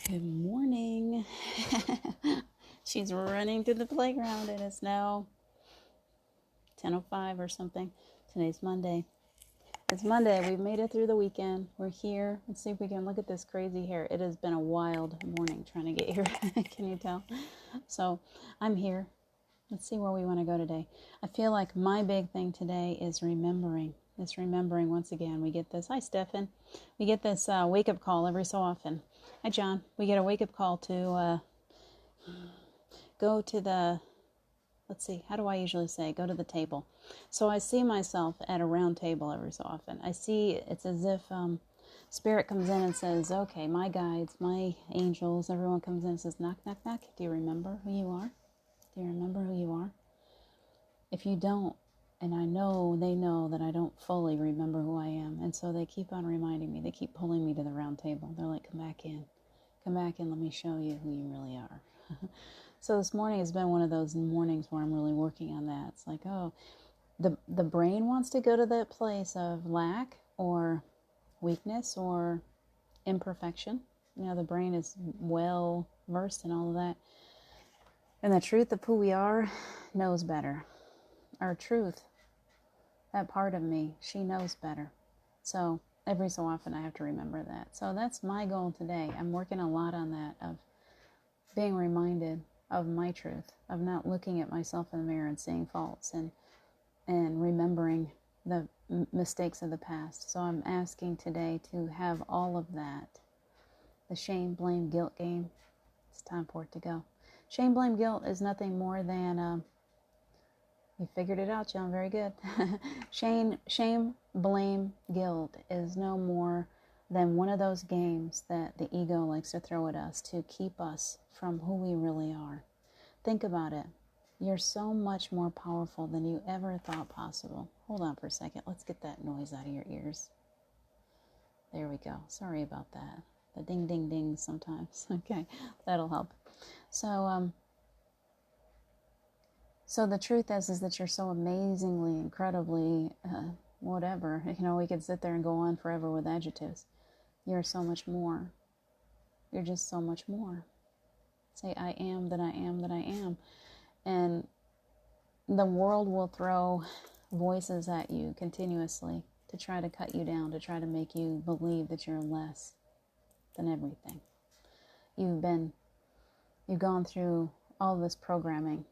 Good morning. She's running to the playground and it's now 10:05 or something. Today's Monday. It's Monday. We've made it through the weekend. We're here. Let's see if we can look at this crazy hair. It has been a wild morning trying to get here. Can you tell? So I'm here. Let's see where we want to go today. I feel like my big thing today is remembering. It's remembering once again. We get this. Hi, Stefan. We get this wake-up call every so often. Hi, John. We get a wake-up call to go to the, let's see, how do I usually say? Go to the table. So I see myself at a round table every so often. I see it's as if Spirit comes in and says, okay, my guides, my angels, everyone comes in and says, knock, knock, knock. Do you remember who you are? Do you remember who you are? If you don't, and I know they know that I don't fully remember who I am, and so they keep on reminding me. They keep pulling me to the round table. They're like, come back in. Come back and let me show you who you really are. So this morning has been one of those mornings where I'm really working on that. It's like, oh, the brain wants to go to that place of lack or weakness or imperfection. You know, the brain is well versed in all of that. And the truth of who we are knows better. Our truth, that part of me, she knows better. So every so often I have to remember that. So that's my goal today. I'm working a lot on that, of being reminded of my truth, of not looking at myself in the mirror and seeing faults, and remembering the mistakes of the past. So I'm asking today to have all of that. The shame, blame, guilt game. It's time for it to go. Shame, blame, guilt is nothing more than you figured it out, John. Very good. Shame, blame, guilt is no more than one of those games that the ego likes to throw at us to keep us from who we really are. Think about it. You're so much more powerful than you ever thought possible. Hold on for a second. Let's get that noise out of your ears. There we go. Sorry about that. The ding, ding, ding sometimes. Okay, that'll help. So the truth is that you're so amazingly, incredibly, whatever. You know, we could sit there and go on forever with adjectives. You're so much more. You're just so much more. Say, I am that I am that I am. And the world will throw voices at you continuously to try to cut you down, to try to make you believe that you're less than everything. You've gone through all this programming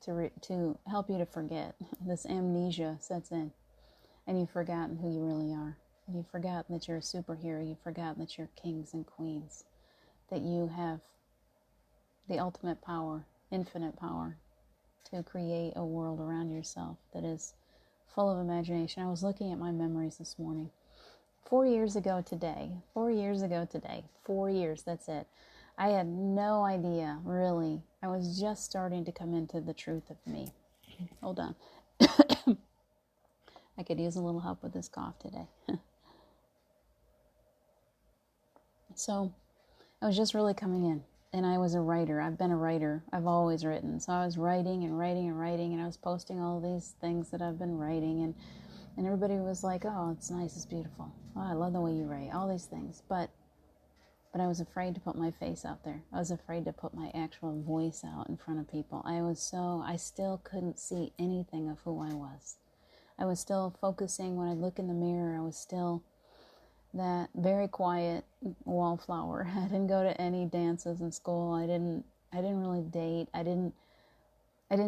to help you to forget. This amnesia sets in, and you've forgotten who you really are. And you've forgotten that you're a superhero. You've forgotten that you're kings and queens, that you have the ultimate power, infinite power, to create a world around yourself that is full of imagination. I was looking at my memories this morning. 4 years ago today, 4 years, that's it. I had no idea, really. I was just starting to come into the truth of me. Hold on. I could use a little help with this cough today. So I was just really coming in. And I was a writer. I've been a writer. I've always written. So I was writing and writing and writing, and I was posting all these things that I've been writing, and everybody was like, oh, it's nice, it's beautiful. Oh, I love the way you write, all these things. But I was afraid to put my face out there. I was afraid to put my actual voice out in front of people. I still couldn't see anything of who I was. I was still focusing, when I look in the mirror, I was still that very quiet wallflower. I didn't go to any dances in school. I didn't really date. I didn't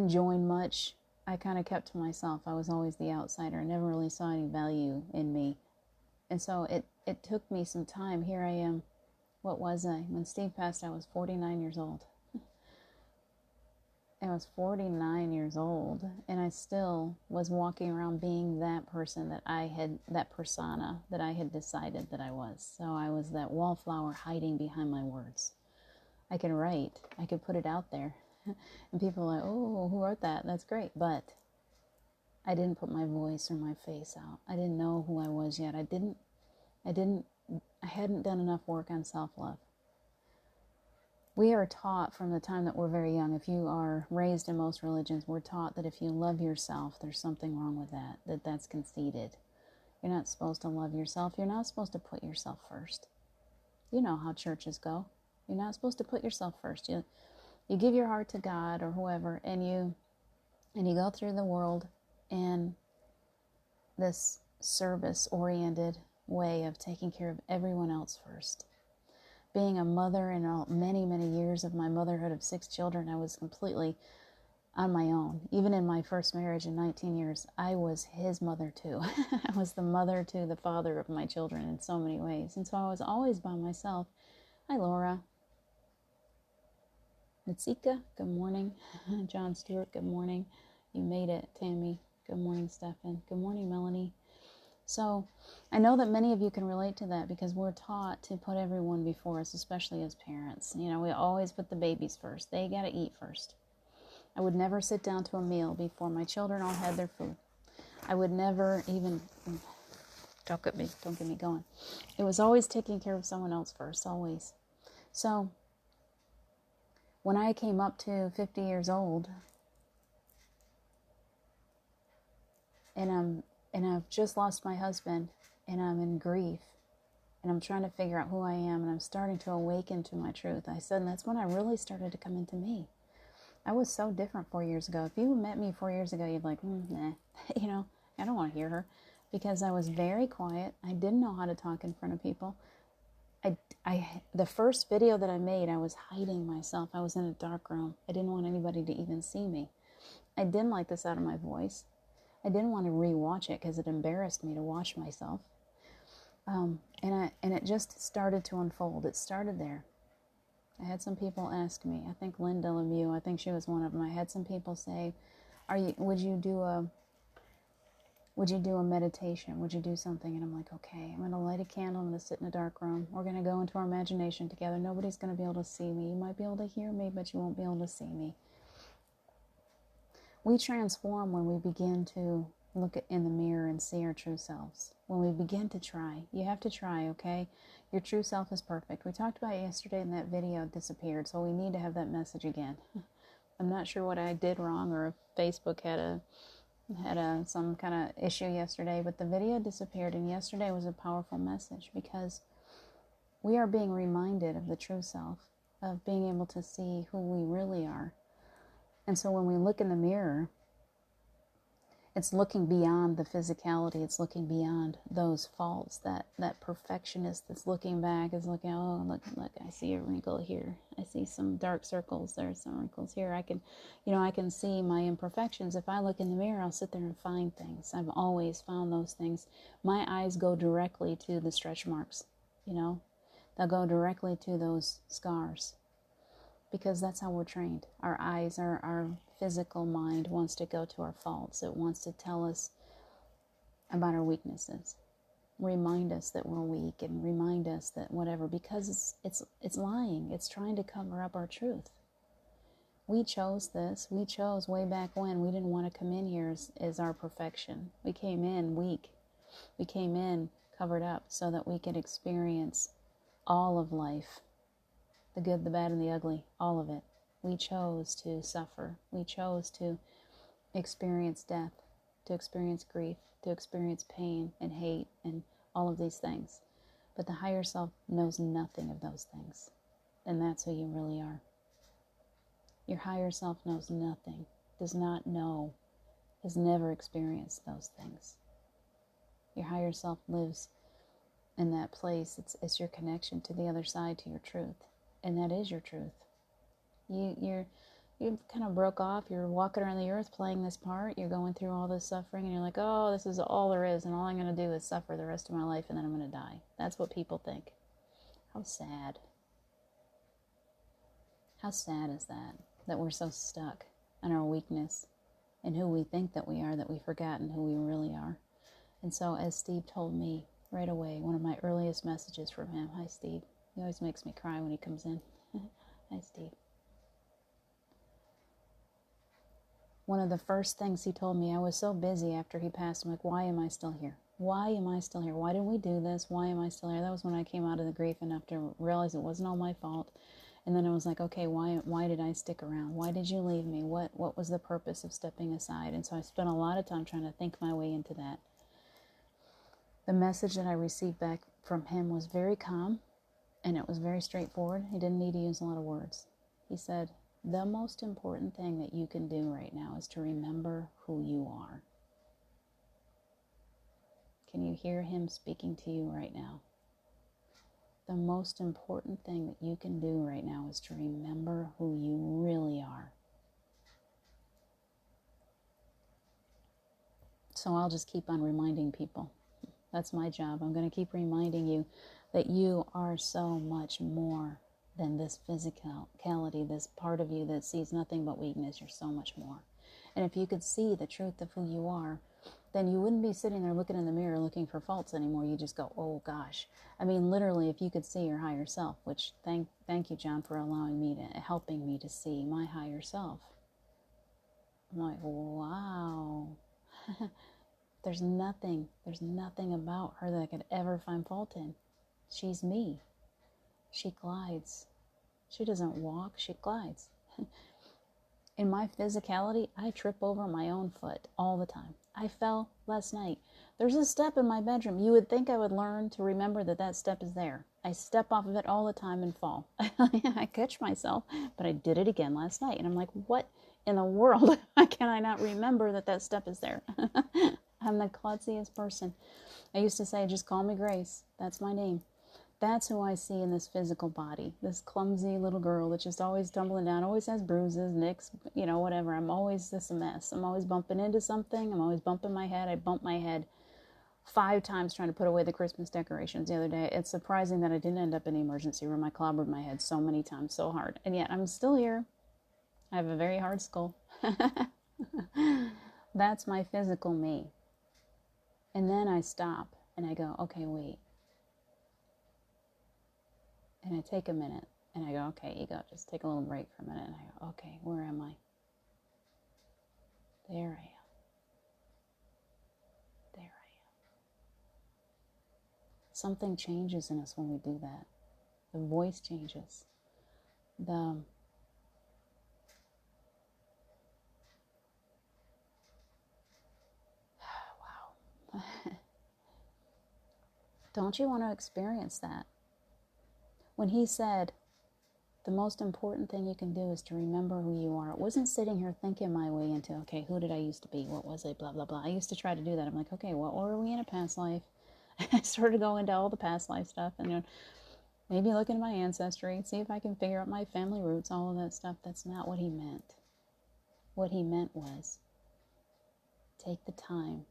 join much. I kind of kept to myself. I was always the outsider. I never really saw any value in me. And so it took me some time. Here I am. What was I? When Steve passed, I was 49 years old. I was 49 years old, and I still was walking around being that person that persona that I had decided that I was. So I was that wallflower hiding behind my words. I could write. I could put it out there. And people are like, oh, who wrote that? That's great. But I didn't put my voice or my face out. I didn't know who I was yet. I hadn't done enough work on self-love. We are taught from the time that we're very young, if you are raised in most religions, we're taught that if you love yourself, there's something wrong with that, that's conceited. You're not supposed to love yourself. You're not supposed to put yourself first. You know how churches go. You're not supposed to put yourself first. You give your heart to God or whoever, and you go through the world in this service-oriented way of taking care of everyone else first. Being a mother in many, many years of my motherhood of 6 children, I was completely on my own. Even in my first marriage in 19 years, I was his mother too. I was the mother to the father of my children in so many ways. And so I was always by myself. Hi, Laura. Nitsika, good morning. John Stewart, good morning. You made it. Tammy, good morning. Stefan, good morning. Melanie. So I know that many of you can relate to that because we're taught to put everyone before us, especially as parents. You know, we always put the babies first. They got to eat first. I would never sit down to a meal before my children all had their food. I would never even, don't get me going. It was always taking care of someone else first, always. So when I came up to 50 years old, and I've just lost my husband, and I'm in grief, and I'm trying to figure out who I am, and I'm starting to awaken to my truth. I said, and that's when I really started to come into me. I was so different 4 years ago. If you met me 4 years ago, you'd be like, nah, you know, I don't want to hear her, because I was very quiet. I didn't know how to talk in front of people. The first video that I made, I was hiding myself. I was in a dark room. I didn't want anybody to even see me. I didn't like the sound of my voice. I didn't want to re-watch it because it embarrassed me to watch myself. And it just started to unfold. It started there. I had some people ask me, I think Linda Lemieux, I think she was one of them. I had some people say, would you do a meditation? Would you do something? And I'm like, okay, I'm going to light a candle. I'm going to sit in a dark room. We're going to go into our imagination together. Nobody's going to be able to see me. You might be able to hear me, but you won't be able to see me. We transform when we begin to look in the mirror and see our true selves. When we begin to try. You have to try, okay? Your true self is perfect. We talked about it yesterday and that video disappeared, so we need to have that message again. I'm not sure what I did wrong or if Facebook had some kind of issue yesterday, but the video disappeared, and yesterday was a powerful message because we are being reminded of the true self, of being able to see who we really are. And so when we look in the mirror, it's looking beyond the physicality. It's looking beyond those faults. That perfectionist that's looking back is looking, oh, look, I see a wrinkle here. I see some dark circles. There's some wrinkles here. I can see my imperfections. If I look in the mirror, I'll sit there and find things. I've always found those things. My eyes go directly to the stretch marks, they'll go directly to those scars. Because that's how we're trained. Our eyes, our physical mind wants to go to our faults. It wants to tell us about our weaknesses. Remind us that we're weak and remind us that whatever, because it's lying. It's trying to cover up our truth. We chose this. We chose way back when. We didn't want to come in here as our perfection. We came in weak. We came in covered up so that we could experience all of life. The good, the bad, and the ugly, all of it. We chose to suffer. We chose to experience death, to experience grief, to experience pain and hate and all of these things. But the higher self knows nothing of those things. And that's who you really are. Your higher self knows nothing, does not know, has never experienced those things. Your higher self lives in that place. It's your connection to the other side, to your truth. And that is your truth. You kind of broke off. You're walking around the earth playing this part. You're going through all this suffering, and you're like, oh, this is all there is, and all I'm going to do is suffer the rest of my life, and then I'm going to die. That's what people think. How sad. How sad is that we're so stuck in our weakness and who we think that we are, that we've forgotten who we really are. And so, as Steve told me right away, one of my earliest messages from him, hi, Steve. He always makes me cry when he comes in. Hi, Steve. One of the first things he told me, I was so busy after he passed. I'm like, why am I still here? Why am I still here? Why didn't we do this? Why am I still here? That was when I came out of the grief enough to realize it wasn't all my fault. And then I was like, okay, why did I stick around? Why did you leave me? What was the purpose of stepping aside? And so I spent a lot of time trying to think my way into that. The message that I received back from him was very calm. And it was very straightforward. He didn't need to use a lot of words. He said, the most important thing that you can do right now is to remember who you are. Can you hear him speaking to you right now? The most important thing that you can do right now is to remember who you really are. So I'll just keep on reminding people. That's my job. I'm going to keep reminding you that you are so much more than this physicality, this part of you that sees nothing but weakness. You're so much more. And if you could see the truth of who you are, then you wouldn't be sitting there looking in the mirror looking for faults anymore. You just go, oh gosh. I mean, literally, if you could see your higher self, which thank you, John, for helping me to see my higher self. I'm like, wow. There's nothing about her that I could ever find fault in. She's me. She glides. She doesn't walk, she glides. In my physicality, I trip over my own foot all the time. I fell last night. There's a step in my bedroom. You would think I would learn to remember that step is there. I step off of it all the time and fall. I catch myself, but I did it again last night. And I'm like, what in the world? Can I not remember that step is there? I'm the klutziest person. I used to say, just call me Grace. That's my name. That's who I see in this physical body. This clumsy little girl that's just always tumbling down, always has bruises, nicks, whatever. I'm always just a mess. I'm always bumping into something. I'm always bumping my head. I bumped my head 5 times trying to put away the Christmas decorations the other day. It's surprising that I didn't end up in the emergency room. I clobbered my head so many times, so hard. And yet I'm still here. I have a very hard skull. That's my physical me. And then I stop and I go, okay, wait. And I take a minute and I go, okay, ego, just take a little break for a minute. And I go, okay, where am I? There I am. There I am. Something changes in us when we do that. The voice changes. Wow. Don't you want to experience that? When he said, the most important thing you can do is to remember who you are. It wasn't sitting here thinking my way into, okay, who did I used to be? What was I? Blah, blah, blah. I used to try to do that. I'm like, okay, what were we in a past life? I started going into all the past life stuff and maybe look into my ancestry and see if I can figure out my family roots, all of that stuff. That's not what he meant. What he meant was take the time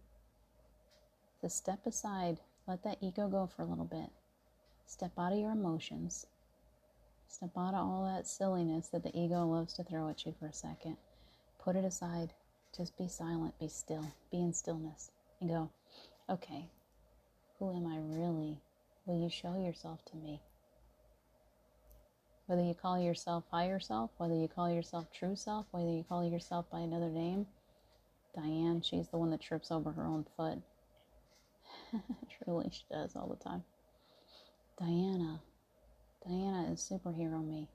to step aside, let that ego go for a little bit. Step out of your emotions. Step out of all that silliness that the ego loves to throw at you for a second. Put it aside. Just be silent. Be still. Be in stillness. And go, okay, who am I really? Will you show yourself to me? Whether you call yourself higher self, whether you call yourself true self, whether you call yourself by another name. Diane, she's the one that trips over her own foot. Truly, she does all the time. Diana is superhero me.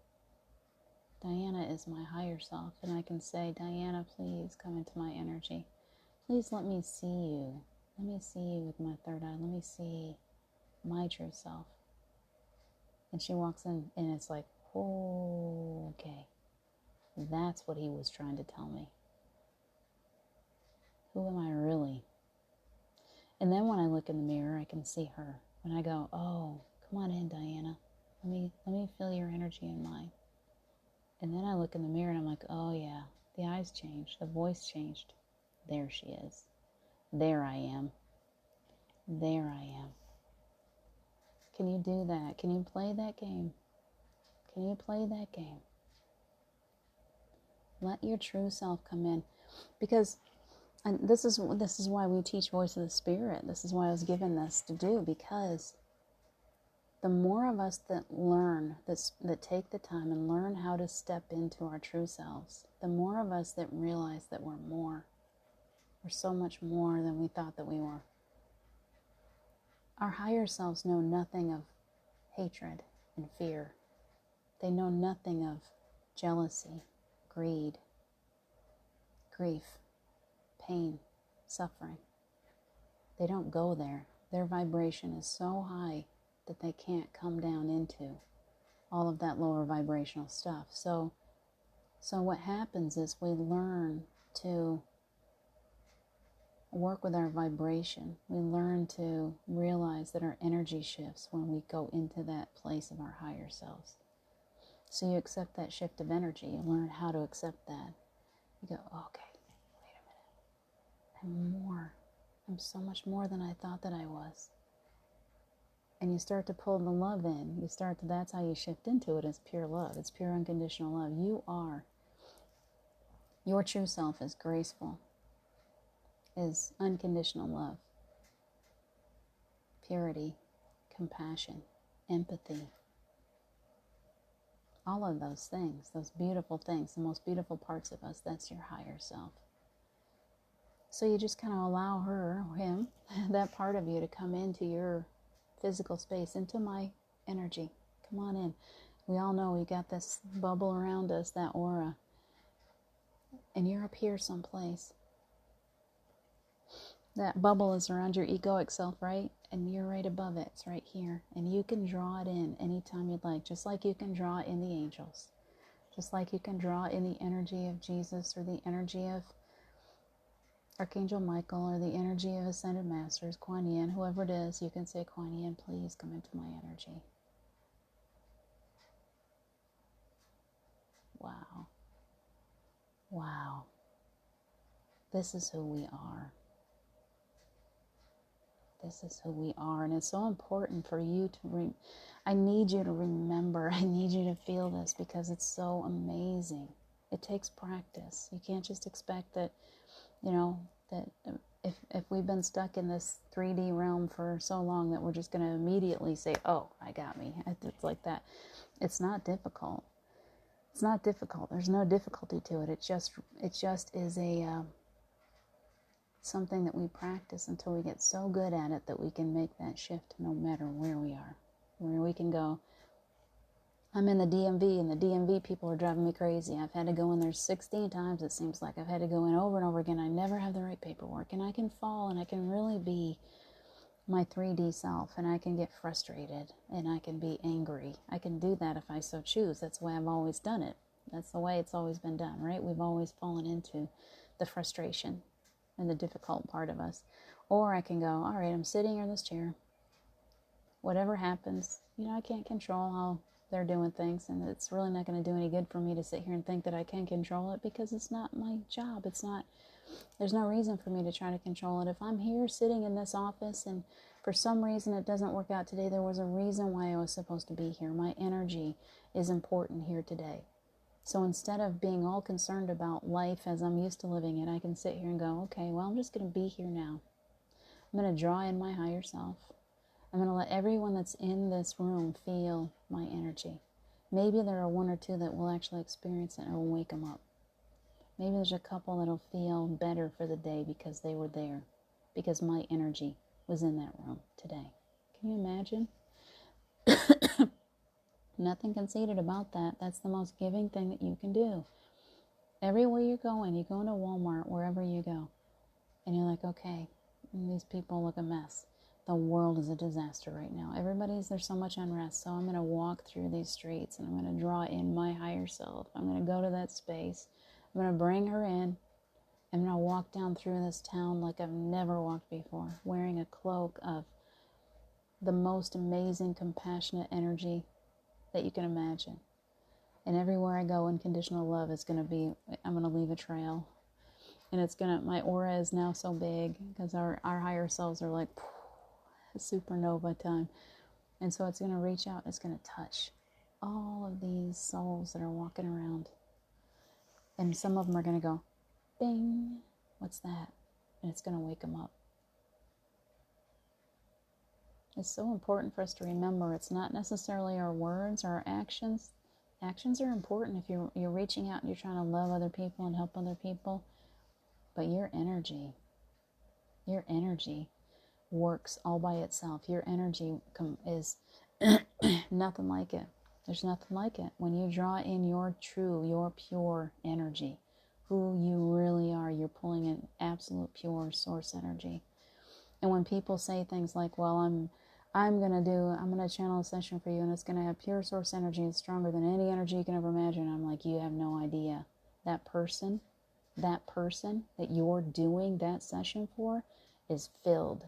Diana is my higher self, and I can say, Diana, please come into my energy. Please let me see you. Let me see you with my third eye. Let me see my true self. And she walks in, and it's like, oh, okay. That's what he was trying to tell me. Who am I really? And then when I look in the mirror, I can see her. When I go, oh, come on in, Diana. Let me feel your energy in mine. And then I look in the mirror and I'm like, oh yeah, the eyes changed, the voice changed. There she is. There I am. There I am. Can you do that? Can you play that game? Can you play that game? Let your true self come in. Because, and this is why we teach Voice of the Spirit. This is why I was given this to do, because the more of us that learn, that take the time and learn how to step into our true selves, the more of us that realize that we're more. We're so much more than we thought that we were. Our higher selves know nothing of hatred and fear. They know nothing of jealousy, greed, grief, pain, suffering. They don't go there. Their vibration is so high that they can't come down into all of that lower vibrational stuff. So what happens is we learn to work with our vibration. We learn to realize that our energy shifts when we go into that place of our higher selves. So you accept that shift of energy. You learn how to accept that. You go, okay, wait a minute. I'm more. I'm so much more than I thought that I was. And you start to pull the love in. That's how you shift into it. It's pure love. It's pure unconditional love. Your true self is graceful, is unconditional love, purity, compassion, empathy. All of those things, those beautiful things, the most beautiful parts of us, that's your higher self. So you just kind of allow her, or him, that part of you to come into your physical space, into my energy. Come on in. We all know we got this bubble around us, that aura. And you're up here someplace. That bubble is around your egoic self, right? And you're right above it. It's right here. And you can draw it in anytime you'd like. Just like you can draw in the angels. Just like you can draw in the energy of Jesus, or the energy of Archangel Michael, or the energy of Ascended Masters, Kuan Yin, whoever it is. You can say, Kuan Yin, please come into my energy. Wow. Wow. This is who we are. This is who we are. And it's so important for you to I need you to remember. I need you to feel this, because it's so amazing. It takes practice. You can't just expect that, that if we've been stuck in this 3D realm for so long that we're just going to immediately say, oh, I got me. It's like that. It's not difficult. It's not difficult. There's no difficulty to it. It just is a something that we practice until we get so good at it that we can make that shift no matter where we are. Where we can go, I'm in the DMV, and the DMV people are driving me crazy. I've had to go in there 16 times, it seems like. I've had to go in over and over again. I never have the right paperwork. And I can fall, and I can really be my 3D self, and I can get frustrated, and I can be angry. I can do that if I so choose. That's the way I've always done it. That's the way it's always been done, right? We've always fallen into the frustration and the difficult part of us. Or I can go, all right, I'm sitting in this chair. Whatever happens, I can't control how they're doing things, and it's really not going to do any good for me to sit here and think that I can control it, because it's not my job. There's no reason for me to try to control it. If I'm here sitting in this office and for some reason it doesn't work out today, there was a reason why I was supposed to be here. My energy is important here today. So instead of being all concerned about life as I'm used to living it, I can sit here and go, okay, well, I'm just going to be here now. I'm going to draw in my higher self. I'm going to let everyone that's in this room feel my energy. Maybe there are one or two that will actually experience it and it will wake them up. Maybe there's a couple that'll feel better for the day because they were there, because my energy was in that room today. Can you imagine? Nothing conceited about that. That's the most giving thing that you can do. Everywhere you go into Walmart, wherever you go, and you're like, okay, these people look a mess. The world is a disaster right now. There's so much unrest. So I'm going to walk through these streets, and I'm going to draw in my higher self. I'm going to go to that space. I'm going to bring her in. I'm going to walk down through this town like I've never walked before, wearing a cloak of the most amazing, compassionate energy that you can imagine. And everywhere I go, unconditional love is going to be, I'm going to leave a trail. And my aura is now so big because our higher selves are like supernova time. And so it's going to reach out, it's going to touch all of these souls that are walking around. And some of them are going to go, bing, what's that? And it's going to wake them up. It's so important for us to remember it's not necessarily our words or our actions. Actions are important if you're reaching out and you're trying to love other people and help other people. But your energy works all by itself. Your energy is nothing like it. There's nothing like it. When you draw in your pure energy, who you really are, you're pulling in absolute pure source energy. And when people say things like, well, I'm going to channel a session for you, and it's going to have pure source energy. It's stronger than any energy you can ever imagine. I'm like, you have no idea. That person that you're doing that session for is filled.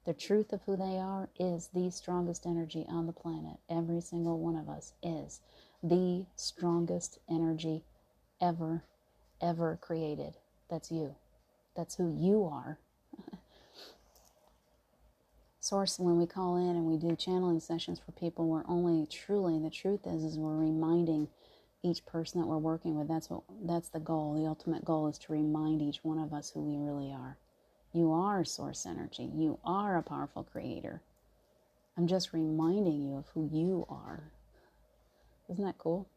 The truth of who they are is the strongest energy on the planet. Every single one of us is the strongest energy ever created. That's you. That's who you are. Source, when we call in and we do channeling sessions for people, we're only truly, the truth is we're reminding each person that we're working with. That's the goal. The ultimate goal is to remind each one of us who we really are. You are source energy. You are a powerful creator. I'm just reminding you of who you are. Isn't that cool?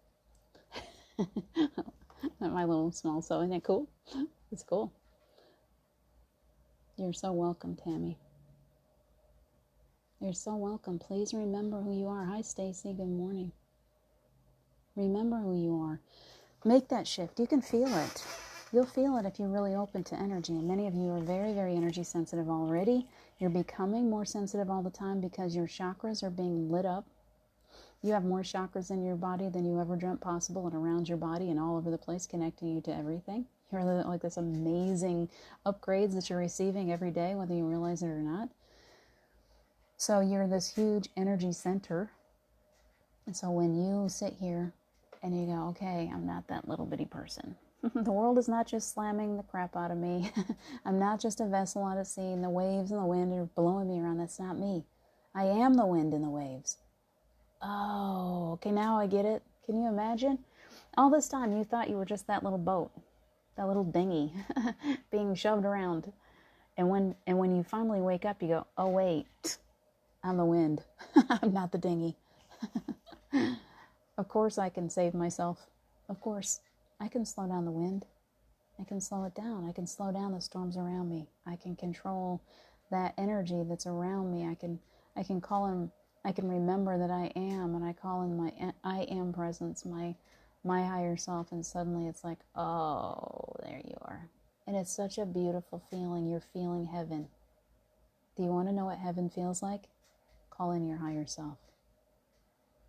My little small soul. Isn't that cool? It's cool. You're so welcome, Tammy. You're so welcome. Please remember who you are. Hi, Stacy. Good morning. Remember who you are. Make that shift. You can feel it. You'll feel it if you're really open to energy. And many of you are very, very energy sensitive already. You're becoming more sensitive all the time because your chakras are being lit up. You have more chakras in your body than you ever dreamt possible, and around your body and all over the place, connecting you to everything. You're like this amazing upgrades that you're receiving every day, whether you realize it or not. So you're this huge energy center. And so when you sit here and you go, okay, I'm not that little bitty person. The world is not just slamming the crap out of me. I'm not just a vessel on a sea, and the waves and the wind are blowing me around. That's not me. I am the wind and the waves. Oh, okay, now I get it. Can you imagine? All this time you thought you were just that little boat, that little dinghy being shoved around. And when you finally wake up, you go, oh, wait, I'm the wind. I'm not the dinghy. Of course I can save myself. Of course. I can slow down the wind. I can slow it down. I can slow down the storms around me. I can control that energy that's around me. I can call in, I can remember that I am, and I call in my I am presence, my higher self, and suddenly it's like, oh, there you are. And it's such a beautiful feeling. You're feeling heaven. Do you want to know what heaven feels like? Call in your higher self.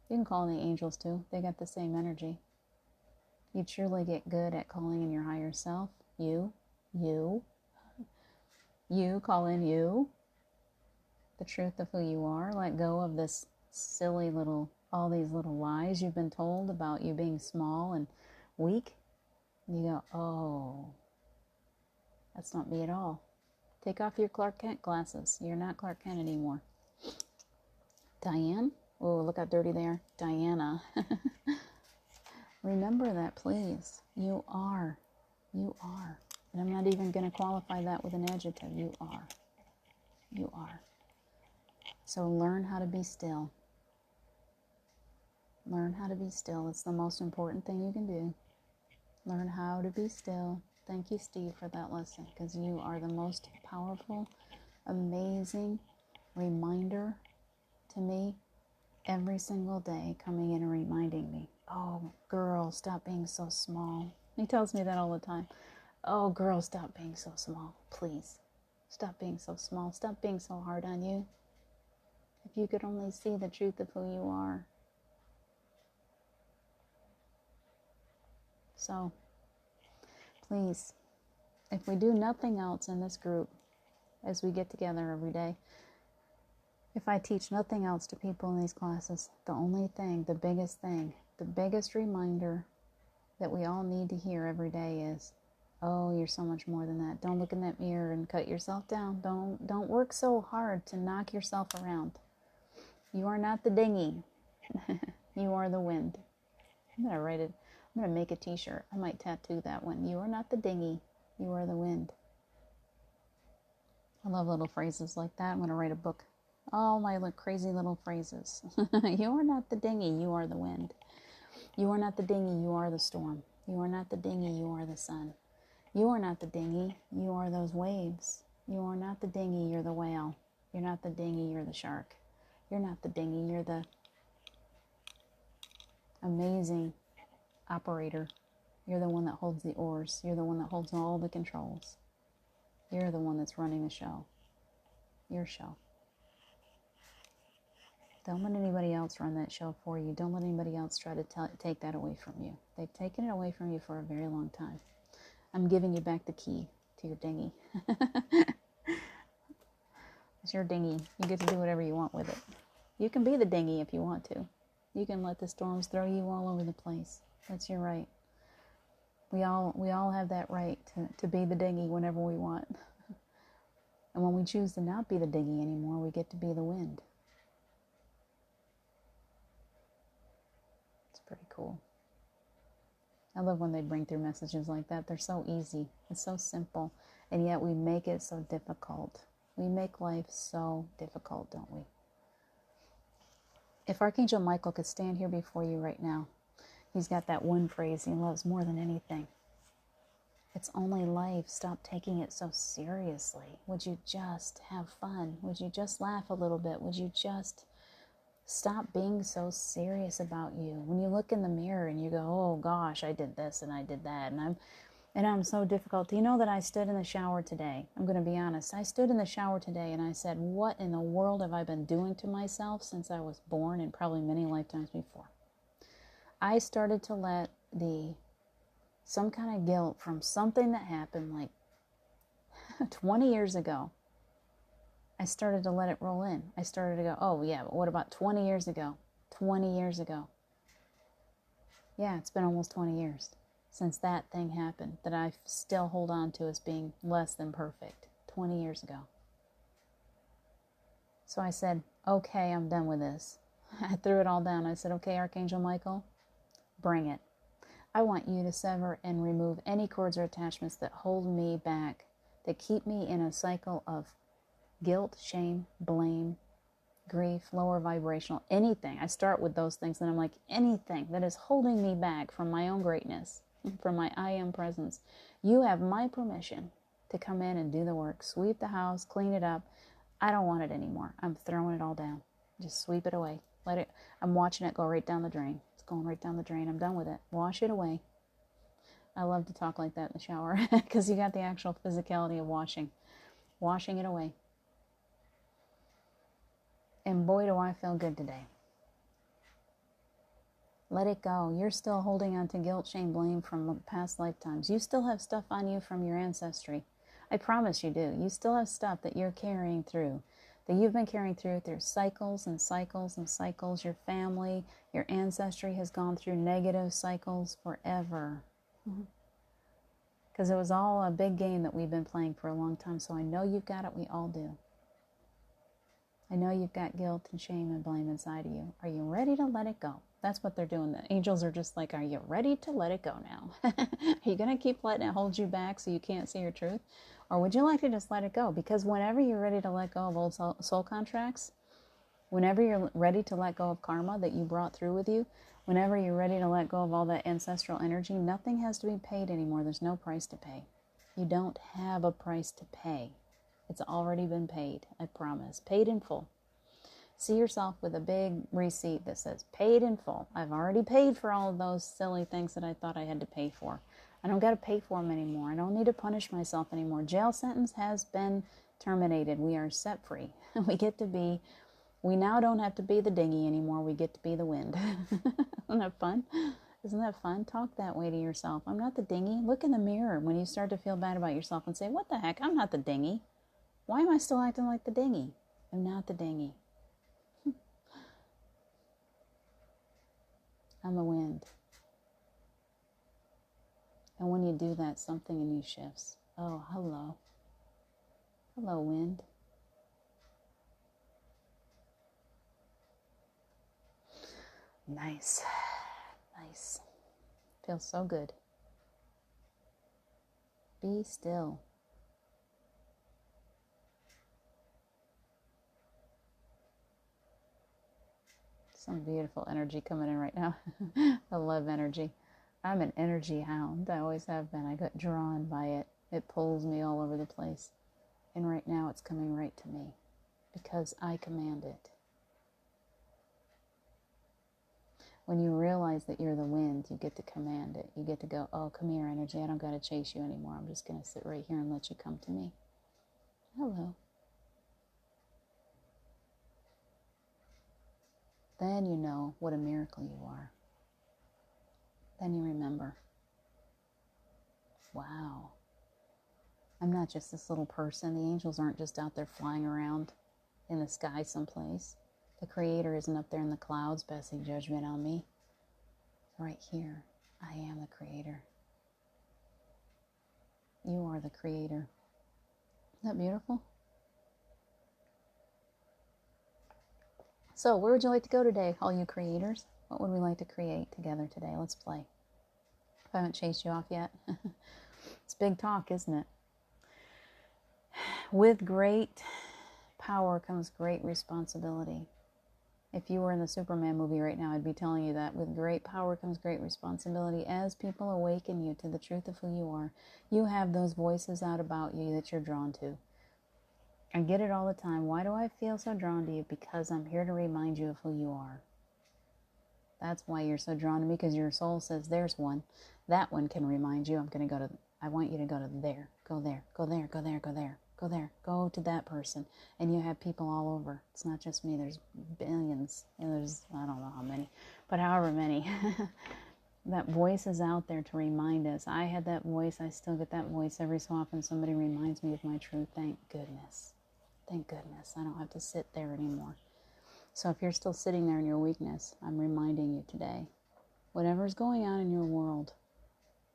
You can call in the angels too. They got the same energy. You truly get good at calling in your higher self. You call in you. The truth of who you are. Let go of this silly all these little lies you've been told about you being small and weak. You go, oh, that's not me at all. Take off your Clark Kent glasses. You're not Clark Kent anymore. Diane? Oh, look how dirty they are. Diana. Remember that, please. You are. You are. And I'm not even going to qualify that with an adjective. You are. You are. So learn how to be still. Learn how to be still. It's the most important thing you can do. Learn how to be still. Thank you, Steve, for that lesson, because you are the most powerful, amazing reminder to me every single day, coming in and reminding me, oh, girl, stop being so small. He tells me that all the time. Oh, girl, stop being so small. Please. Stop being so small. Stop being so hard on you. If you could only see the truth of who you are. So, please, if we do nothing else in this group, as we get together every day, if I teach nothing else to people in these classes, the only thing, the biggest reminder that we all need to hear every day is, oh, you're so much more than that. Don't look in that mirror and cut yourself down. Don't work so hard to knock yourself around. You are not the dinghy. You are the wind. I'm going to write it. I'm going to make a t-shirt. I might tattoo that one. You are not the dinghy. You are the wind. I love little phrases like that. I'm going to write a book. All my crazy little phrases. You are not the dinghy. You are the wind. You are not the dinghy. You are the storm. You are not the dinghy. You are the sun. You are not the dinghy. You are those waves. You are not the dinghy. You're the whale. You're not the dinghy. You're the shark. You're not the dinghy. You're the amazing operator. You're the one that holds the oars. You're the one that holds all the controls. You're the one that's running the show. Your show. Don't let anybody else run that show for you. Don't let anybody else try to take that away from you. They've taken it away from you for a very long time. I'm giving you back the key to your dinghy. It's your dinghy. You get to do whatever you want with it. You can be the dinghy if you want to. You can let the storms throw you all over the place. That's your right. We all have that right to be the dinghy whenever we want. And when we choose to not be the dinghy anymore, we get to be the wind. It's pretty cool. I love when they bring through messages like that. They're so easy. It's so simple. And yet we make it so difficult. We make life so difficult, don't we? If Archangel Michael could stand here before you right now, he's got that one phrase he loves more than anything. It's only life. Stop taking it so seriously. Would you just have fun? Would you just laugh a little bit? Would you just stop being so serious about you? When you look in the mirror and you go, oh gosh, I did this and I did that, and I'm so difficult. Do you know that I stood in the shower today? I'm going to be honest. I stood in the shower today and I said, what in the world have I been doing to myself since I was born and probably many lifetimes before? I started to let some kind of guilt from something that happened like 20 years ago. I started to let it roll in. I started to go, oh yeah, but what about 20 years ago? 20 years ago. Yeah, it's been almost 20 years since that thing happened that I still hold on to as being less than perfect. 20 years ago. So I said, okay, I'm done with this. I threw it all down. I said, okay, Archangel Michael, bring it. I want you to sever and remove any cords or attachments that hold me back, that keep me in a cycle of guilt, shame, blame, grief, lower vibrational, anything. I start with those things and I'm like, anything that is holding me back from my own greatness, from my I am presence. You have my permission to come in and do the work. Sweep the house, clean it up. I don't want it anymore. I'm throwing it all down. Just sweep it away. I'm watching it go right down the drain. It's going right down the drain. I'm done with it. Wash it away. I love to talk like that in the shower because you got the actual physicality of washing it away. And boy, do I feel good today. Let it go. You're still holding on to guilt, shame, blame from past lifetimes. You still have stuff on you from your ancestry. I promise you do. You still have stuff that you're carrying through, that you've been carrying through cycles and cycles and cycles. Your family, your ancestry has gone through negative cycles forever. Because it was all a big game that we've been playing for a long time. So I know you've got it. We all do. I know you've got guilt and shame and blame inside of you. Are you ready to let it go? That's what they're doing. The angels are just like, are you ready to let it go now? Are you going to keep letting it hold you back so you can't see your truth? Or would you like to just let it go? Because whenever you're ready to let go of old soul contracts, whenever you're ready to let go of karma that you brought through with you, whenever you're ready to let go of all that ancestral energy, nothing has to be paid anymore. There's no price to pay. You don't have a price to pay. It's already been paid, I promise. Paid in full. See yourself with a big receipt that says paid in full. I've already paid for all of those silly things that I thought I had to pay for. I don't got to pay for them anymore. I don't need to punish myself anymore. Jail sentence has been terminated. We are set free. We now don't have to be the dinghy anymore. We get to be the wind. Isn't that fun? Isn't that fun? Talk that way to yourself. I'm not the dinghy. Look in the mirror when you start to feel bad about yourself and say, what the heck? I'm not the dinghy. Why am I still acting like the dinghy? I'm not the dinghy. I'm the wind. And when you do that, something in you shifts. Oh, hello. Hello, wind. Nice. Nice. Feels so good. Be still. Some beautiful energy coming in right now. I love energy. I'm an energy hound. I always have been. I got drawn by it. It pulls me all over the place. And right now it's coming right to me because I command it. When you realize that you're the wind, you get to command it. You get to go, oh, come here, energy. I don't got to chase you anymore. I'm just going to sit right here and let you come to me. Hello. then you know what a miracle you are. Then you remember, wow, I'm not just this little person. The angels aren't just out there flying around in the sky someplace. The Creator isn't up there in the clouds passing judgment on me. Right here, I am the Creator. You are the Creator. Isn't that beautiful? So, where would you like to go today, all you creators? What would we like to create together today? Let's play. If I haven't chased you off yet. It's big talk, isn't it? With great power comes great responsibility. If you were in the Superman movie right now, I'd be telling you that with great power comes great responsibility. As people awaken you to the truth of who you are, you have those voices out about you that you're drawn to. I get it all the time. Why do I feel so drawn to you? Because I'm here to remind you of who you are. That's why you're so drawn to me, because your soul says there's one. That one can remind you. I want you to go to there. Go there. Go there. Go there. Go there. Go there. Go to that person. And you have people all over. It's not just me. There's billions. There's, I don't know how many, but however many. That voice is out there to remind us. I had that voice. I still get that voice every so often. Somebody reminds me of my truth. Thank goodness. Thank goodness. I don't have to sit there anymore. So if you're still sitting there in your weakness, I'm reminding you today, whatever's going on in your world,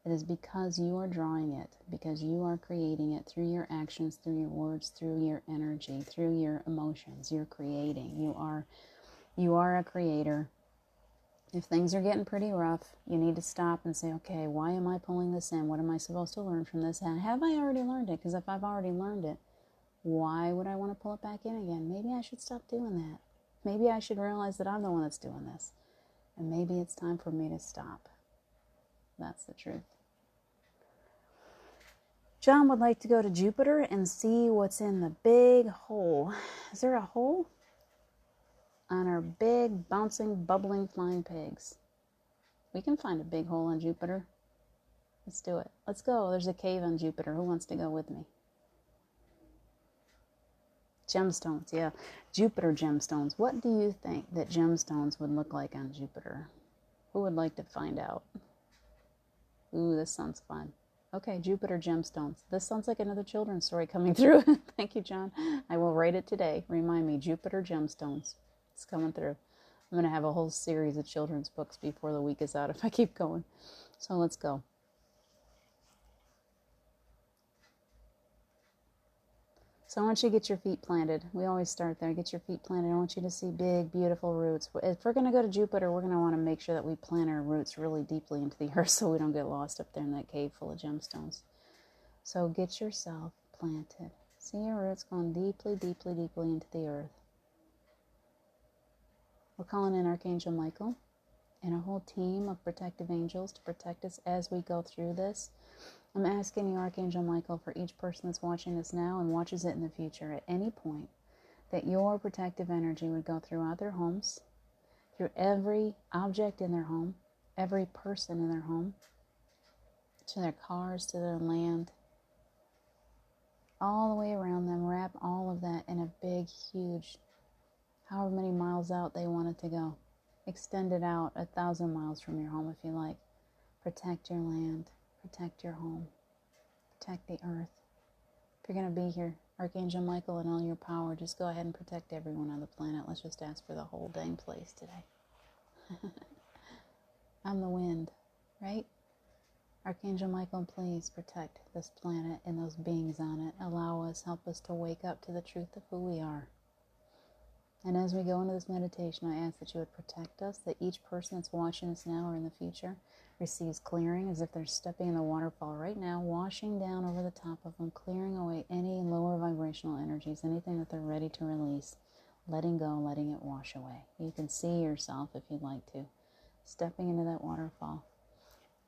it is because you are drawing it, because you are creating it through your actions, through your words, through your energy, through your emotions. You're creating. You are a creator. If things are getting pretty rough, you need to stop and say, okay, why am I pulling this in? What am I supposed to learn from this? And have I already learned it? Because if I've already learned it, why would I want to pull it back in again? Maybe I should stop doing that. Maybe I should realize that I'm the one that's doing this. And maybe it's time for me to stop. That's the truth. John would like to go to Jupiter and see what's in the big hole. Is there a hole? On our big, bouncing, bubbling, flying pigs. We can find a big hole on Jupiter. Let's do it. Let's go. There's a cave on Jupiter. Who wants to go with me? Gemstones, yeah. Jupiter gemstones. What do you think that gemstones would look like on Jupiter? Who would like to find out? Ooh, this sounds fun. Okay, Jupiter gemstones. This sounds like another children's story coming through. Thank you, John. I will write it today. Remind me, Jupiter gemstones. It's coming through. I'm going to have a whole series of children's books before the week is out if I keep going. So let's go. So I want you to get your feet planted. We always start there. Get your feet planted. I want you to see big, beautiful roots. If we're going to go to Jupiter, we're going to want to make sure that we plant our roots really deeply into the earth so we don't get lost up there in that cave full of gemstones. So get yourself planted. See your roots going deeply, deeply, deeply into the earth. We're calling in Archangel Michael and a whole team of protective angels to protect us as we go through this. I'm asking you, Archangel Michael, for each person that's watching this now and watches it in the future at any point, that your protective energy would go throughout their homes, through every object in their home, every person in their home, to their cars, to their land, all the way around them. Wrap all of that in a big, huge, however many miles out they want it to go. Extend it out 1,000 miles from your home if you like. Protect your land. Protect your home. Protect the earth. If you're going to be here, Archangel Michael and all your power, just go ahead and protect everyone on the planet. Let's just ask for the whole dang place today. I'm the wind, right? Archangel Michael, please protect this planet and those beings on it. Allow us, help us to wake up to the truth of who we are. And as we go into this meditation, I ask that you would protect us, that each person that's watching us now or in the future receives clearing as if they're stepping in the waterfall right now, washing down over the top of them, clearing away any lower vibrational energies, anything that they're ready to release, letting go, letting it wash away. You can see yourself, if you'd like to, stepping into that waterfall.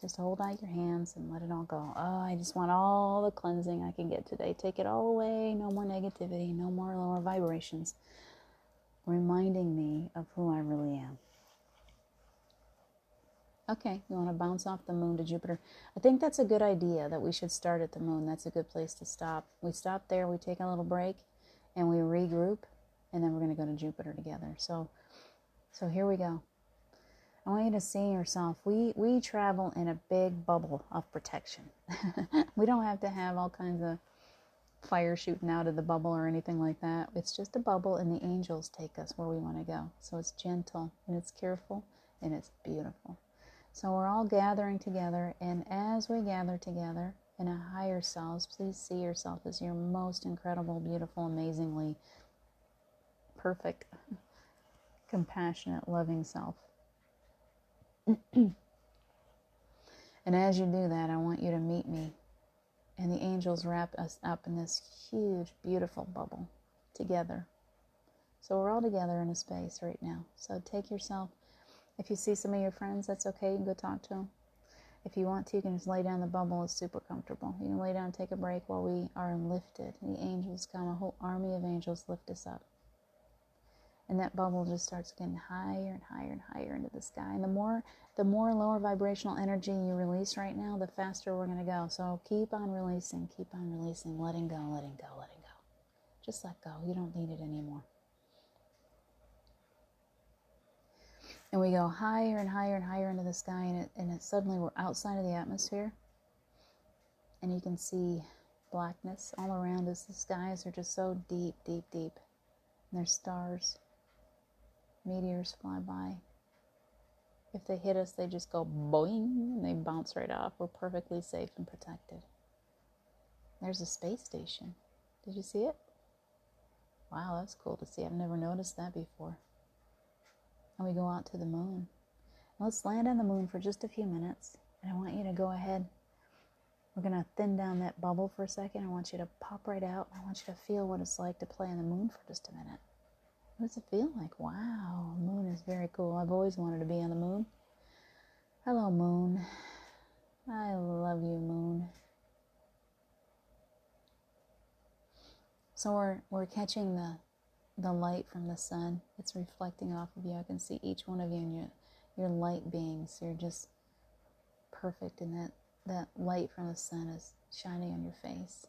Just hold out your hands and let it all go. Oh, I just want all the cleansing I can get today. Take it all away. No more negativity. No more lower vibrations. Reminding me of who I really am. Okay, you want to bounce off the moon to Jupiter. I think that's a good idea, that we should start at the moon. That's a good place to stop. We stop there, we take a little break, and we regroup, and then we're going to go to Jupiter together. So So here we go. I want you to see yourself. We travel in a big bubble of protection. We don't have to have all kinds of fire shooting out of the bubble or anything like that. It's just a bubble, and the angels take us where we want to go. So it's gentle, and it's careful, and it's beautiful. So we're all gathering together, and as we gather together in a higher selves, please see yourself as your most incredible, beautiful, amazingly perfect, compassionate, loving self. And as you do that, I want you to meet me. And the angels wrap us up in this huge, beautiful bubble together. So we're all together in a space right now. So take yourself. If you see some of your friends, that's okay. You can go talk to them. If you want to, you can just lay down. The bubble is super comfortable. You can lay down and take a break while we are lifted. The angels come, a whole army of angels lift us up. And that bubble just starts getting higher and higher and higher into the sky. And the more lower vibrational energy you release right now, the faster we're going to go. So keep on releasing, letting go, letting go, letting go. Just let go. You don't need it anymore. And we go higher and higher and higher into the sky, and it suddenly we're outside of the atmosphere. And you can see blackness all around us. The skies are just so deep, deep, deep. And there's stars. Meteors fly by. If they hit us, they just go boing, and they bounce right off. We're perfectly safe and protected. There's a space station. Did you see it? Wow, that's cool to see. I've never noticed that before. And we go out to the moon. Let's land on the moon for just a few minutes. And I want you to go ahead. We're going to thin down that bubble for a second. I want you to pop right out. I want you to feel what it's like to play on the moon for just a minute. What does it feel like? Wow, the moon is very cool. I've always wanted to be on the moon. Hello, moon. I love you, moon. So we're catching the light from the sun. It's reflecting off of you. I can see each one of you and your light beings. You're just perfect, and that light from the sun is shining on your face.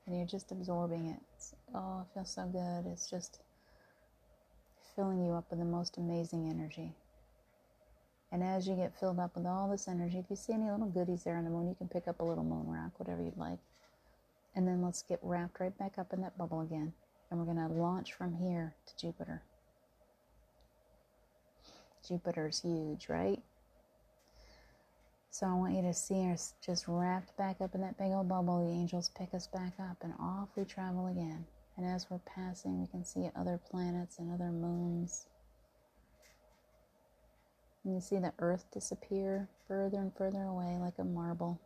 And you're just absorbing it. It feels so good. It's just filling you up with the most amazing energy. And as you get filled up with all this energy, if you see any little goodies there on the moon, you can pick up a little moon rock, whatever you'd like. And then let's get wrapped right back up in that bubble again. And we're going to launch from here to Jupiter. Jupiter's huge, right? So I want you to see us just wrapped back up in that big old bubble. The angels pick us back up, and off we travel again. And as we're passing, we can see other planets and other moons. And you see the Earth disappear further and further away like a marble.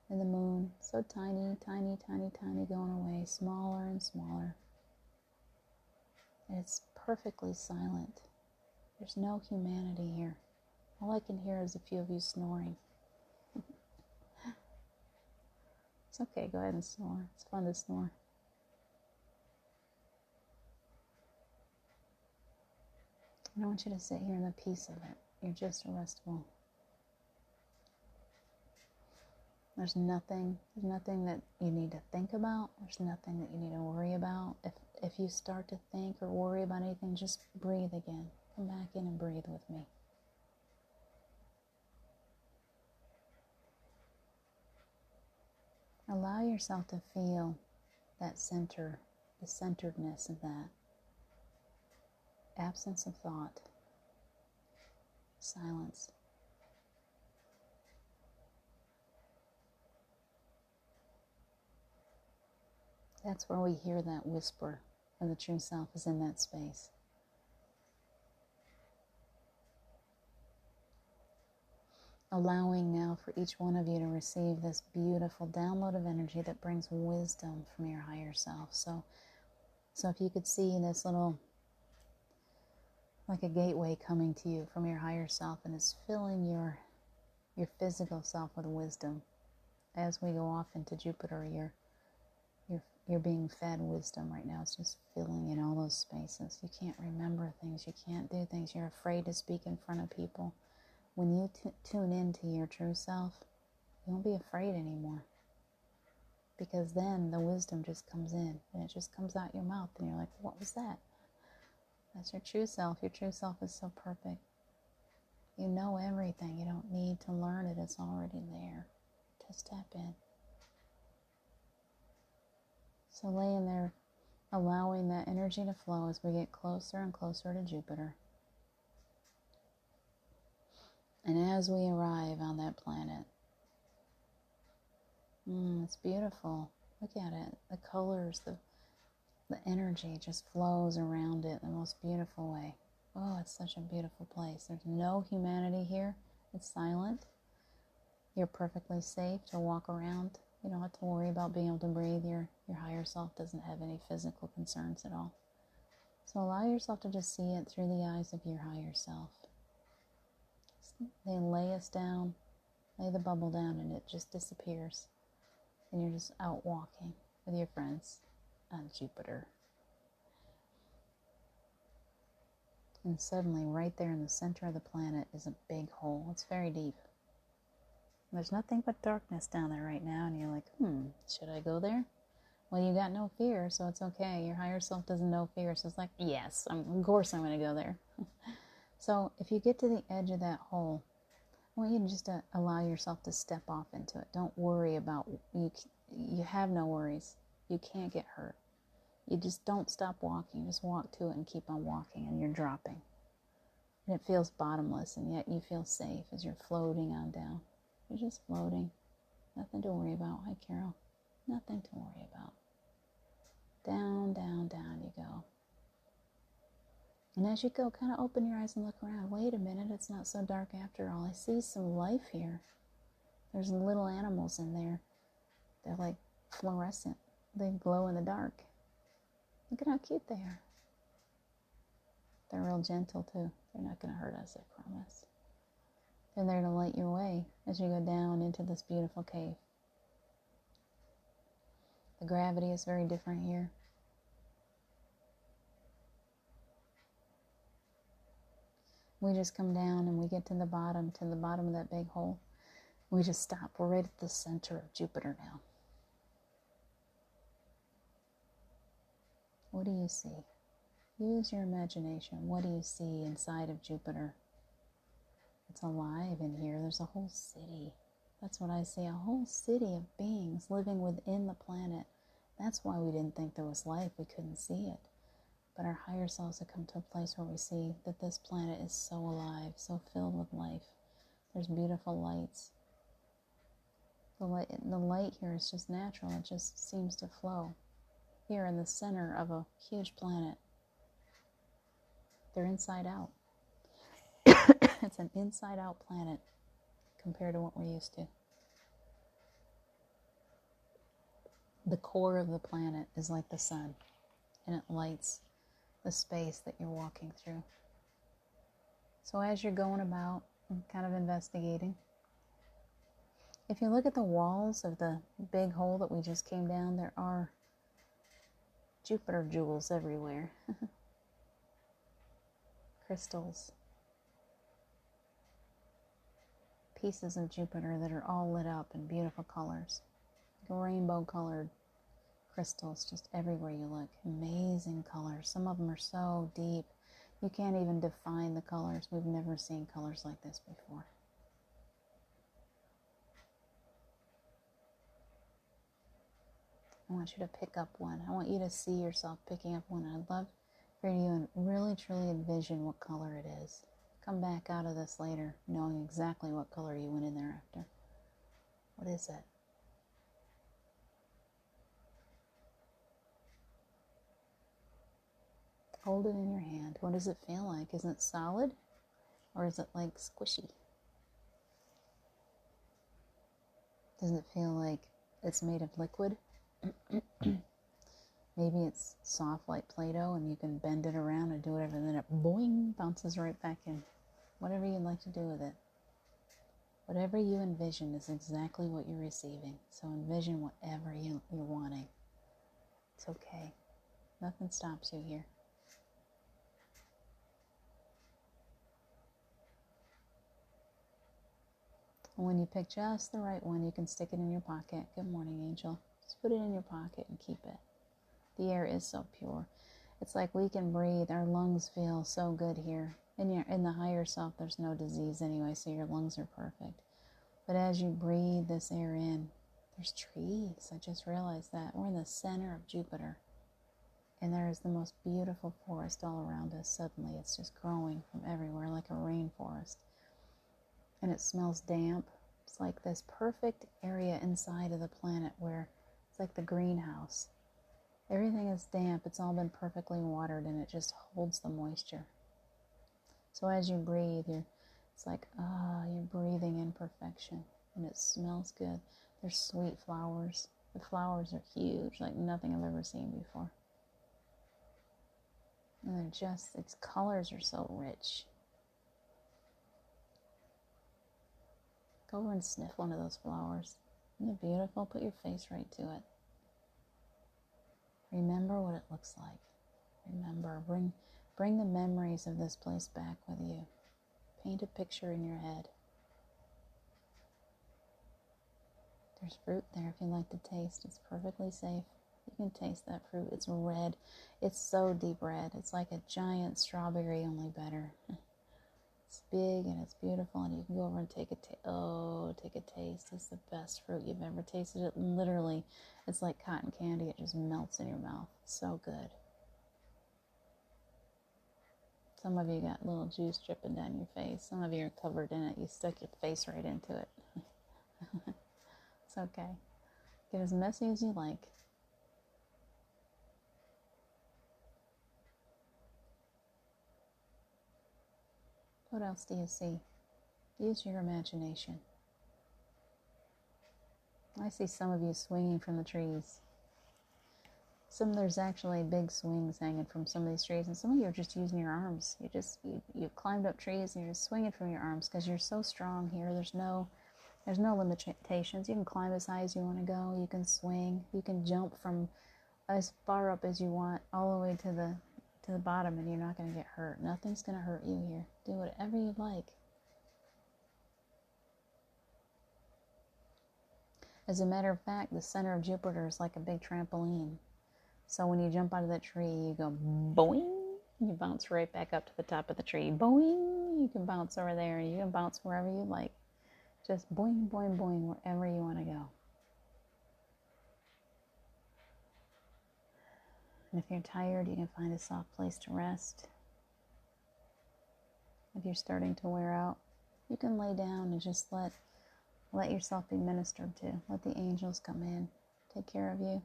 And the moon, so tiny, tiny, tiny, tiny, going away, smaller and smaller. And it's perfectly silent. There's no humanity here. All I can hear is a few of you snoring. It's okay, go ahead and snore. It's fun to snore. I don't want you to sit here in the peace of it. You're just restful. There's nothing that you need to think about. There's nothing that you need to worry about. If you start to think or worry about anything, just breathe again. Come back in and breathe with me. Allow yourself to feel that center, the centeredness of that. Absence of thought. Silence. That's where we hear that whisper of the true self, is in that space. Allowing now for each one of you to receive this beautiful download of energy that brings wisdom from your higher self. So if you could see this little, like a gateway coming to you from your higher self, and it's filling your physical self with wisdom. As we go off into Jupiter, you're being fed wisdom right now. It's just filling in all those spaces. You can't remember things. You can't do things. You're afraid to speak in front of people. When you tune into your true self, you won't be afraid anymore. Because then the wisdom just comes in, and it just comes out your mouth, and you're like, what was that? That's your true self. Your true self is so perfect. You know everything. You don't need to learn it. It's already there. Just tap in. So laying there, allowing that energy to flow as we get closer and closer to Jupiter. And as we arrive on that planet, it's beautiful. Look at it. The colors, the energy just flows around it in the most beautiful way. Oh, it's such a beautiful place. There's no humanity here. It's silent. You're perfectly safe to walk around. You don't have to worry about being able to breathe. Your higher self doesn't have any physical concerns at all. So allow yourself to just see it through the eyes of your higher self. They lay us down, lay the bubble down, and it just disappears. And you're just out walking with your friends on Jupiter. And suddenly, right there in the center of the planet is a big hole. It's very deep. There's nothing but darkness down there right now. And you're like, should I go there? Well, you got no fear, so it's okay. Your higher self doesn't know fear. So it's like, yes, of course I'm going to go there. So if you get to the edge of that hole, I want you to just allow yourself to step off into it. Don't worry about, you have no worries. You can't get hurt. You just don't stop walking. Just walk to it and keep on walking, and you're dropping. And it feels bottomless, and yet you feel safe as you're floating on down. You're just floating. Nothing to worry about. Hi, Carol. Nothing to worry about. Down, down, down you go. And as you go, kind of open your eyes and look around. Wait a minute, it's not so dark after all. I see some life here. There's little animals in there. They're like fluorescent. They glow in the dark. Look at how cute they are. They're real gentle too. They're not going to hurt us, I promise. They're there to light your way as you go down into this beautiful cave. The gravity is very different here. We just come down and we get to the bottom of that big hole. We just stop. We're right at the center of Jupiter now. What do you see? Use your imagination. What do you see inside of Jupiter? It's alive in here. There's a whole city. That's what I see. A whole city of beings living within the planet. That's why we didn't think there was life. We couldn't see it. But our higher selves have come to a place where we see that this planet is so alive, so filled with life. There's beautiful lights. The light here is just natural. It just seems to flow. Here in the center of a huge planet. They're inside out. It's an inside out planet compared to what we're used to. The core of the planet is like the sun, and it lights the space that you're walking through. So as you're going about and kind of investigating, if you look at the walls of the big hole that we just came down, there are Jupiter jewels everywhere. Crystals. Pieces of Jupiter that are all lit up in beautiful colors. Like rainbow colored crystals just everywhere you look. Amazing colors. Some of them are so deep you can't even define the colors. We've never seen colors like this before. I want you to pick up one. I want you to see yourself picking up one. I'd love for you to really truly envision what color it is. Come back out of this later knowing exactly what color you went in there after. What is it? Hold it in your hand. What does it feel like? Is it solid? Or is it like squishy? Does it feel like it's made of liquid? Maybe it's soft like Play-Doh and you can bend it around and do whatever, and then it boing, bounces right back in. Whatever you'd like to do with it. Whatever you envision is exactly what you're receiving. So envision whatever you're wanting. It's okay. Nothing stops you here. And when you pick just the right one, you can stick it in your pocket. Good morning, Angel. Just put it in your pocket and keep it. The air is so pure. It's like we can breathe. Our lungs feel so good here. In the higher self, there's no disease anyway, so your lungs are perfect. But as you breathe this air in, there's trees. I just realized that. We're in the center of Jupiter. And there is the most beautiful forest all around us. Suddenly, it's just growing from everywhere like a rainforest. And it smells damp. It's like this perfect area inside of the planet where it's like the greenhouse. Everything is damp. It's all been perfectly watered, and it just holds the moisture. So as you breathe, it's like, you're breathing in perfection, and it smells good. There's sweet flowers. The flowers are huge, like nothing I've ever seen before. And its colors are so rich. Go over and sniff one of those flowers. Isn't it beautiful? Put your face right to it. Remember what it looks like. Remember, bring the memories of this place back with you. Paint a picture in your head. There's fruit there if you like to taste. It's perfectly safe. You can taste that fruit. It's red. It's so deep red. It's like a giant strawberry, only better. It's big and it's beautiful, and you can go over and take a taste. It's the best fruit you've ever tasted. It literally, it's like cotton candy. It just melts in your mouth. So good. Some of you got little juice dripping down your face. Some of you are covered in it. You stuck your face right into it. It's okay. Get as messy as you like. What else do you see? Use your imagination. I see some of you swinging from the trees. There's actually big swings hanging from some of these trees, and some of you are just using your arms. You've climbed up trees and you're just swinging from your arms because you're so strong here. There's no limitations. You can climb as high as you want to go. You can swing. You can jump from as far up as you want, all the way to the bottom, and you're not going to get hurt. Nothing's going to hurt you here. Do whatever you like. As a matter of fact, the center of Jupiter is like a big trampoline. So when you jump out of that tree, you go boing, you bounce right back up to the top of the tree. Boing, you can bounce over there. You can bounce wherever you like. Just boing, boing, boing, wherever you want to go. And if you're tired, you can find a soft place to rest. If you're starting to wear out, you can lay down and just let yourself be ministered to. Let the angels come in, take care of you.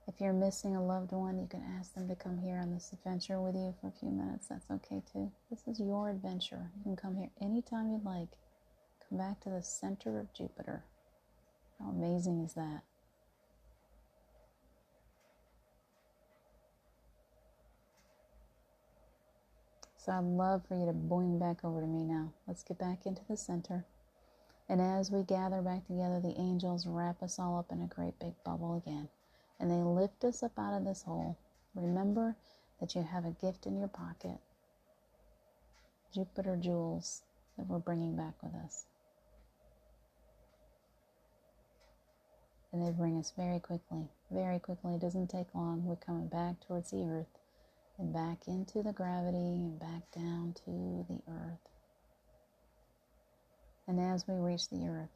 If you're missing a loved one, you can ask them to come here on this adventure with you for a few minutes. That's okay too. This is your adventure. You can come here anytime you'd like. Come back to the center of Jupiter. How amazing is that? So I'd love for you to boing back over to me now. Let's get back into the center. And as we gather back together, the angels wrap us all up in a great big bubble again. And they lift us up out of this hole. Remember that you have a gift in your pocket. Jupiter jewels that we're bringing back with us. And they bring us very quickly. Very quickly. It doesn't take long. We're coming back towards the earth. And back into the gravity and back down to the earth. And as we reach the earth,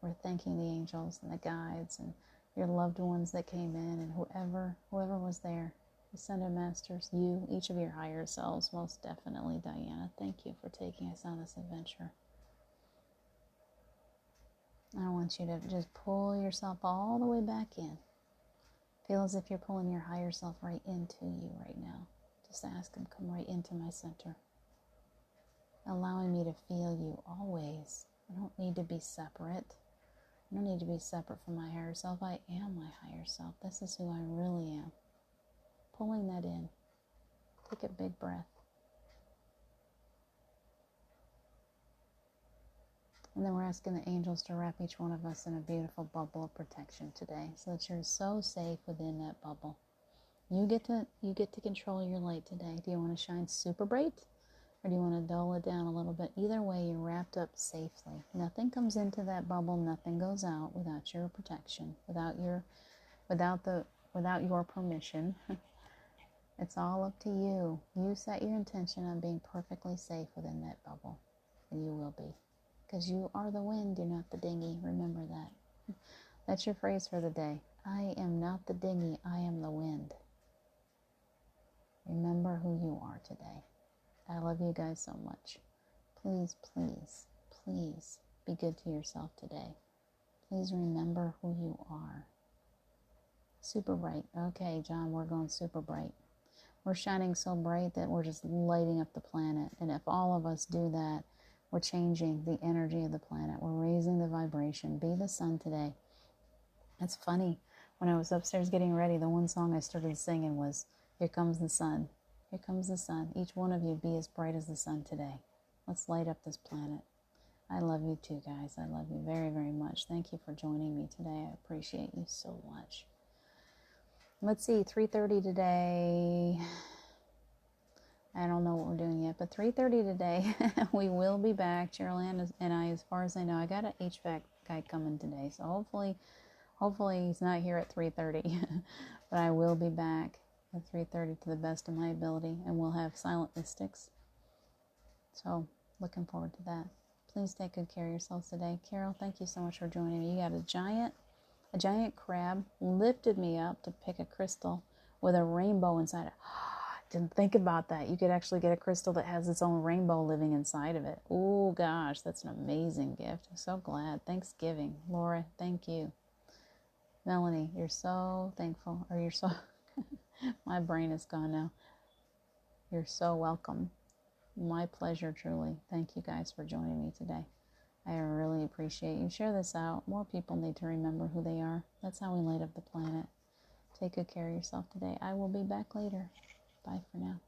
we're thanking the angels and the guides and your loved ones that came in, and whoever was there, the Ascended Masters, you, each of your higher selves, most definitely Diana. Thank you for taking us on this adventure. I want you to just pull yourself all the way back in. Feel as if you're pulling your higher self right into you right now. Just ask him, come right into my center. Allowing me to feel you always. I don't need to be separate. I don't need to be separate from my higher self. I am my higher self. This is who I really am. Pulling that in. Take a big breath. And then we're asking the angels to wrap each one of us in a beautiful bubble of protection today, so that you're so safe within that bubble. You get to control your light today. Do you want to shine super bright? Or do you want to dull it down a little bit? Either way, you're wrapped up safely. Nothing comes into that bubble. Nothing goes out without your protection, without your permission. It's all up to you. You set your intention on being perfectly safe within that bubble, and you will be. Because you are the wind, you're not the dinghy. Remember that. That's your phrase for the day. I am not the dinghy, I am the wind. Remember who you are today. I love you guys so much. Please, please, please be good to yourself today. Please remember who you are. Super bright. Okay, John, we're going super bright. We're shining so bright that we're just lighting up the planet. And if all of us do that, we're changing the energy of the planet. We're raising the vibration. Be the sun today. It's funny. When I was upstairs getting ready, the one song I started singing was, Here Comes the Sun. Here comes the sun. Each one of you be as bright as the sun today. Let's light up this planet. I love you too, guys. I love you very, very much. Thank you for joining me today. I appreciate you so much. Let's see, 3:30 today. I don't know what we're doing yet, but 3:30 today, we will be back. Cheryl Ann and I, as far as I know, I got an HVAC guy coming today, so hopefully he's not here at 3:30, but I will be back at 3:30 to the best of my ability, and we'll have Silent Mystics. So, looking forward to that. Please take good care of yourselves today. Carol, thank you so much for joining me. You got a giant crab lifted me up to pick a crystal with a rainbow inside it. Didn't think about that. You could actually get a crystal that has its own rainbow living inside of it. Oh gosh, that's an amazing gift. I'm so glad. Thanksgiving. Laura, thank you. Melanie, you're so thankful. Or you're so... My brain is gone now. You're so welcome. My pleasure, truly. Thank you guys for joining me today. I really appreciate you. Share this out. More people need to remember who they are. That's how we light up the planet. Take good care of yourself today. I will be back later. Bye for now.